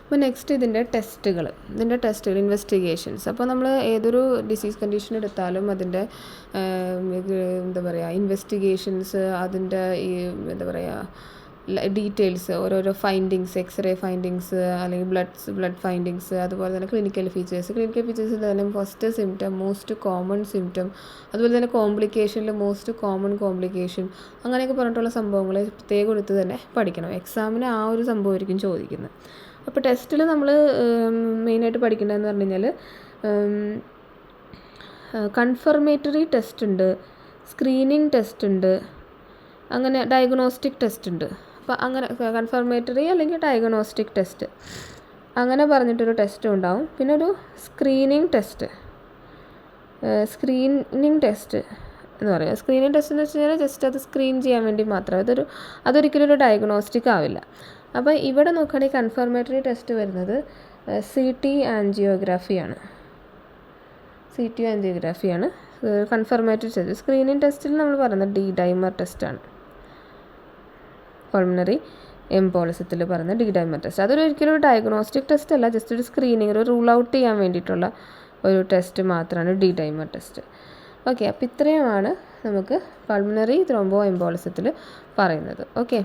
അപ്പോൾ നെക്സ്റ്റ് ഇതിൻ്റെ ടെസ്റ്റുകൾ ഇൻവെസ്റ്റിഗേഷൻസ്. അപ്പോൾ നമ്മൾ ഏതൊരു ഡിസീസ് കണ്ടീഷൻ എടുത്താലും അതിൻ്റെ എന്താ പറയുക ഇൻവെസ്റ്റിഗേഷൻസ്, അതിൻ്റെ ഈ എന്താ പറയുക ഡീറ്റെയിൽസ്, ഓരോരോ ഫൈൻഡിങ്സ്, എക്സ്റേ ഫൈൻഡിങ്സ് അല്ലെങ്കിൽ ബ്ലഡ് ഫൈൻഡിങ്സ്, അതുപോലെ തന്നെ ക്ലിനിക്കൽ ഫീച്ചേഴ്സിൽ തന്നെ first symptom, most common symptom, അതുപോലെ തന്നെ കോംപ്ലിക്കേഷനിൽ മോസ്റ്റ് കോമൺ കോംപ്ലിക്കേഷൻ, അങ്ങനെയൊക്കെ പറഞ്ഞിട്ടുള്ള സംഭവങ്ങൾ പ്രത്യേകം എടുത്ത് തന്നെ പഠിക്കണം. എക്സാമിന് ആ ഒരു സംഭവമായിരിക്കും ചോദിക്കുന്നത്. അപ്പോൾ ടെസ്റ്റിൽ നമ്മൾ മെയിനായിട്ട് പഠിക്കേണ്ടതെന്ന് പറഞ്ഞു കഴിഞ്ഞാൽ കൺഫർമേറ്ററി ടെസ്റ്റ് ഉണ്ട്, സ്ക്രീനിങ് ടെസ്റ്റ് ഉണ്ട്, അങ്ങനെ ഡയഗ്നോസ്റ്റിക് ടെസ്റ്റ് ഉണ്ട്. അപ്പോൾ അങ്ങനെ കൺഫർമേറ്ററി അല്ലെങ്കിൽ ഡയഗ്നോസ്റ്റിക് ടെസ്റ്റ് അങ്ങനെ പറഞ്ഞിട്ടൊരു ടെസ്റ്റും ഉണ്ടാവും. പിന്നെ ഒരു സ്ക്രീനിങ് ടെസ്റ്റ് എന്ന് പറയുക. സ്ക്രീനിങ് ടെസ്റ്റ് എന്ന് വെച്ച് കഴിഞ്ഞാൽ ജസ്റ്റ് അത് സ്ക്രീൻ ചെയ്യാൻ വേണ്ടി മാത്രം, അതൊരിക്കലും ഒരു ഡയഗ്നോസ്റ്റിക് ആവില്ല. അപ്പോൾ ഇവിടെ നോക്കുകയാണെങ്കിൽ കൺഫർമേറ്ററി ടെസ്റ്റ് വരുന്നത് CT ആൻജിയോഗ്രാഫിയാണ്. Confirmatory test. സ്ക്രീനിങ് ടെസ്റ്റിൽ നമ്മൾ പറയുന്നത് D-ഡൈമർ ടെസ്റ്റാണ്. പൾമണറി എംബോളിസത്തിൽ പറയുന്ന D-ഡൈമർ ടെസ്റ്റ്. ഒരിക്കലും ഒരു ഡയഗ്നോസ്റ്റിക് ടെസ്റ്റ് അല്ല, ജസ്റ്റ് ഒരു സ്ക്രീനിങ്, ഒരു റൂൾ ഔട്ട് ചെയ്യാൻ വേണ്ടിയിട്ടുള്ള ഒരു ടെസ്റ്റ് മാത്രമാണ് D-ഡൈമർ ടെസ്റ്റ്. ഓക്കെ, അപ്പോൾ ഇത്രയുമാണ് നമുക്ക് പൾമണറി ത്രോംബോ എംബോളിസത്തിൽ പറയുന്നത്. ഓക്കെ.